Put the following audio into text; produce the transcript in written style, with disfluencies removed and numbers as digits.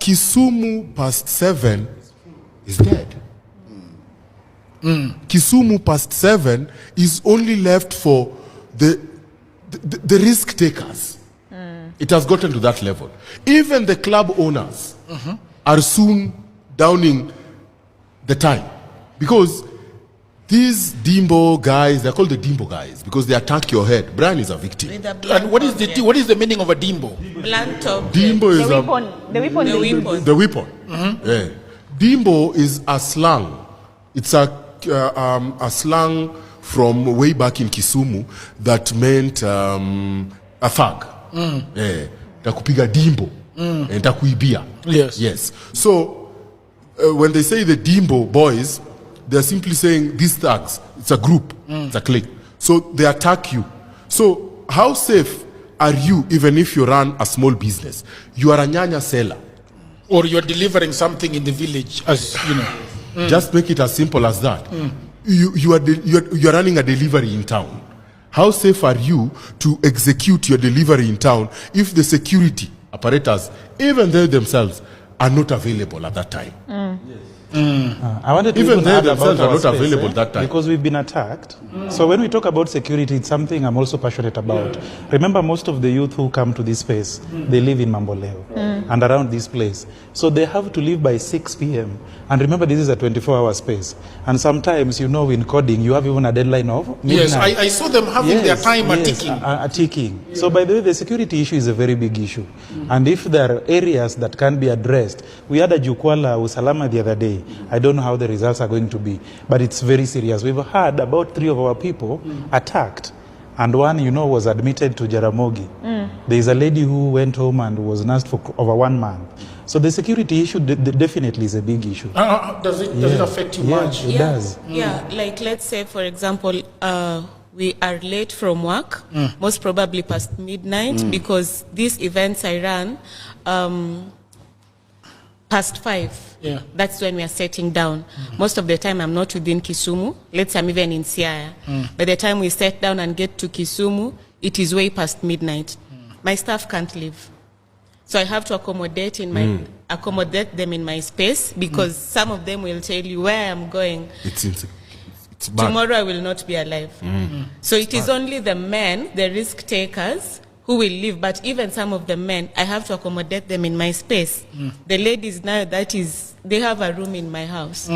Kisumu past 7 is dead. Kisumu past 7 is only left for the risk takers. It has gotten to that level. Even the club owners are soon downing the time, because these Dimbo guys, they're called the Dimbo guys because they attack your head. Brian is a victim. And what is the meaning of a Dimbo? Blunt top. Dimbo is The weapon. the weapon. Yeah. Dimbo is a slang. It's a slang from way back in Kisumu that meant a thug. Yeah. Takupiga Dimbo and takuibia. Yes. So when they say the Dimbo boys, they're simply saying these thugs, it's a group, it's a clique. So they attack you. So how safe are you even if you run a small business? You are a nyanya seller. Or you're delivering something in the village, as you know. Just make it as simple as that. You are running a delivery in town. How safe are you to execute your delivery in town if the security apparatus, even they themselves, are not available at that time? I wanted to even they add themselves about are our not space, available that time. because we've been attacked. So when we talk about security, it's something I'm also passionate about. Remember, most of the youth who come to this space, they live in Mamboleo and around this place. So they have to leave by 6 p.m. And remember, this is a 24-hour space. And sometimes, you know, in coding, you have even a deadline of midnight. Yes, I saw them having their timer ticking. Ticking. So by the way, the security issue is a very big issue. And if there are areas that can be addressed, we had a Jukwala Usalama the other day. I don't know how the results are going to be, but it's very serious. We've had about 3 of our people attacked, and one, you know, was admitted to Jaramogi. There is a lady who went home and was nursed for over 1 month. So the security issue definitely is a big issue. Does it affect you much? It does. Yeah, like let's say, for example, we are late from work, most probably past midnight, because these events I run past 5. Yeah. That's when we are setting down. Most of the time I'm not within Kisumu. Let's say I'm even in Siaya. By the time we set down and get to Kisumu, it is way past midnight. My staff can't leave. So I have to accommodate them in my space, because some of them will tell you where I'm going. It's bad. Tomorrow I will not be alive. So it is only the men, the risk takers, who will leave. But even some of the men, I have to accommodate them in my space. The ladies now, they have a room in my house.